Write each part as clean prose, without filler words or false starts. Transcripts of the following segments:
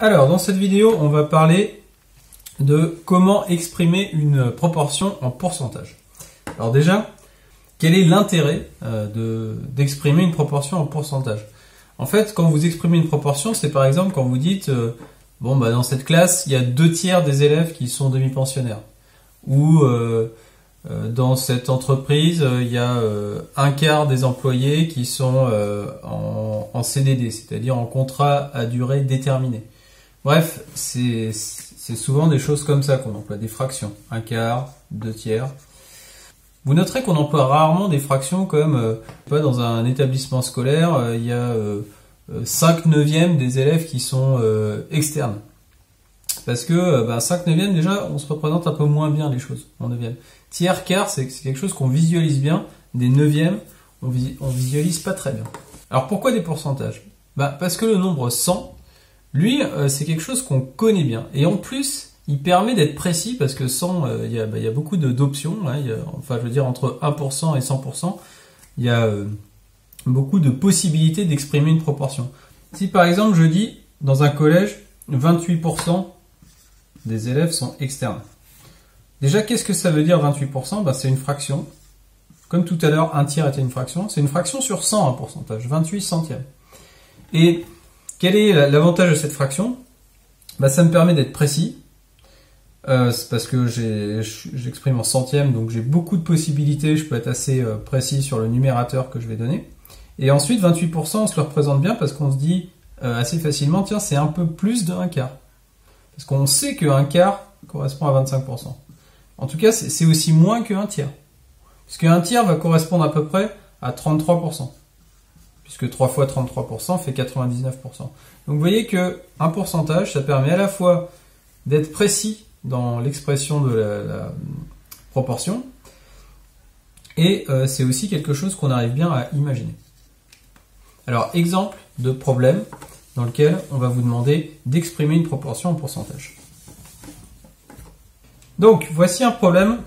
Alors, dans cette vidéo, on va parler de comment exprimer une proportion en pourcentage. Alors déjà, quel est l'intérêt d'exprimer une proportion en pourcentage? En fait, quand vous exprimez une proportion, c'est par exemple quand vous dites dans cette classe, il y a 2/3 des élèves qui sont demi-pensionnaires. Ou dans cette entreprise, il y a 1/4 des employés qui sont en CDD, c'est-à-dire en contrat à durée déterminée. Bref, c'est souvent des choses comme ça qu'on emploie, des fractions. 1/4, 2/3. Vous noterez qu'on emploie rarement des fractions comme dans un établissement scolaire, il y a 5/9 des élèves qui sont externes. Parce que 5/9 déjà, on se représente un peu moins bien les choses en neuvième. Tiers, quart, c'est quelque chose qu'on visualise bien. Des neuvièmes, on visualise pas très bien. Alors pourquoi des pourcentages? Parce que le nombre 100, lui, c'est quelque chose qu'on connaît bien. Et en plus, il permet d'être précis parce que 100, il y a beaucoup d'options. Entre 1% et 100%, il y a beaucoup de possibilités d'exprimer une proportion. Si par exemple, je dis, dans un collège, 28% des élèves sont externes. Déjà, qu'est-ce que ça veut dire 28%? C'est une fraction. Comme tout à l'heure, 1/3 était une fraction. C'est une fraction sur 100, un pourcentage. 28 centièmes. Et quel est l'avantage de cette fraction? Ça me permet d'être précis. C'est parce que j'exprime en centièmes, donc j'ai beaucoup de possibilités. Je peux être assez précis sur le numérateur que je vais donner. Et ensuite, 28%, on se le représente bien parce qu'on se dit assez facilement, tiens, c'est un peu plus de 1/4. Parce qu'on sait que 1/4 correspond à 25%. En tout cas, c'est aussi moins que 1/3. Puisque 1/3 va correspondre à peu près à 33%. Puisque 3 fois 33% fait 99%. Donc vous voyez que un pourcentage, ça permet à la fois d'être précis dans l'expression de la proportion, et c'est aussi quelque chose qu'on arrive bien à imaginer. Alors, exemple de problème dans lequel on va vous demander d'exprimer une proportion en pourcentage. Donc, voici un problème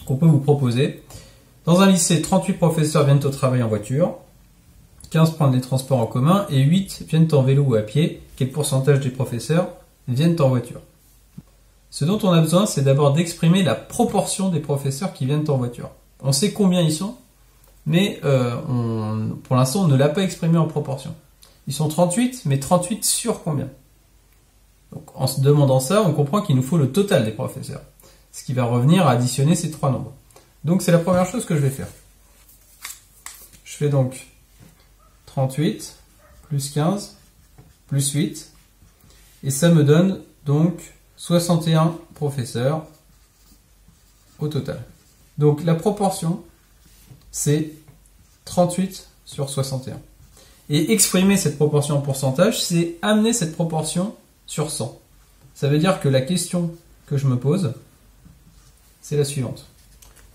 qu'on peut vous proposer. Dans un lycée, 38 professeurs viennent au travail en voiture, 15 prennent les transports en commun et 8 viennent en vélo ou à pied. Quel pourcentage des professeurs viennent en voiture? Ce dont on a besoin, c'est d'abord d'exprimer la proportion des professeurs qui viennent en voiture. On sait combien ils sont, mais pour l'instant, on ne l'a pas exprimé en proportion. Ils sont 38, mais 38 sur combien? Donc, en se demandant ça, on comprend qu'il nous faut le total des professeurs, ce qui va revenir à additionner ces trois nombres. Donc c'est la première chose que je vais faire. Je fais donc 38 plus 15 plus 8, et ça me donne donc 61 professeurs au total. Donc la proportion, c'est 38 sur 61. Et exprimer cette proportion en pourcentage, c'est amener cette proportion sur 100. Ça veut dire que la question que je me pose, c'est la suivante.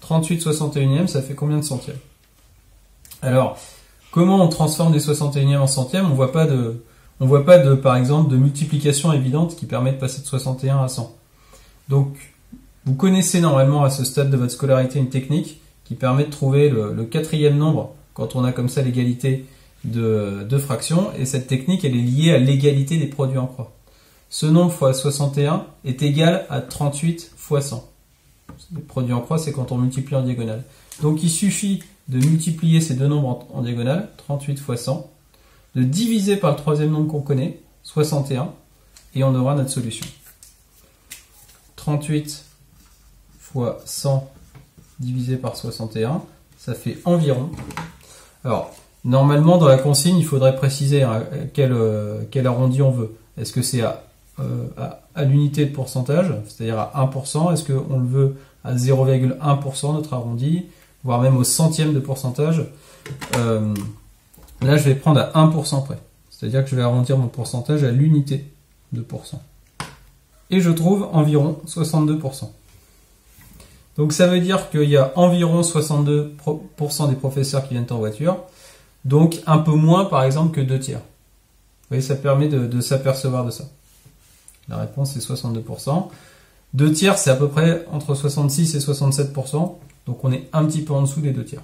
38 61e, ça fait combien de centièmes? Alors, comment on transforme des 61e en centièmes? On voit pas de, par exemple, de multiplication évidente qui permet de passer de 61 à 100. Donc, vous connaissez normalement à ce stade de votre scolarité une technique qui permet de trouver le quatrième nombre quand on a comme ça l'égalité de fractions, et cette technique, elle est liée à l'égalité des produits en croix. Ce nombre fois 61 est égal à 38 fois 100. Les produits en croix, c'est quand on multiplie en diagonale. Donc il suffit de multiplier ces deux nombres en diagonale, 38 fois 100, de diviser par le troisième nombre qu'on connaît, 61, et on aura notre solution. 38 fois 100 divisé par 61, ça fait environ. Alors, normalement, dans la consigne, il faudrait préciser quel arrondi on veut. Est-ce que c'est à l'unité de pourcentage, c'est-à-dire à 1%? Est-ce qu'on le veut à 0,1% notre arrondi, voire même au centième de pourcentage? Là, je vais prendre à 1% près. C'est-à-dire que je vais arrondir mon pourcentage à l'unité de pourcent. Et je trouve environ 62%. Donc ça veut dire qu'il y a environ 62% des professeurs qui viennent en voiture, donc un peu moins par exemple que 2/3. Vous voyez, ça permet de s'apercevoir de ça. La réponse est 62%. 2/3, c'est à peu près entre 66 et 67%, donc on est un petit peu en dessous des 2/3.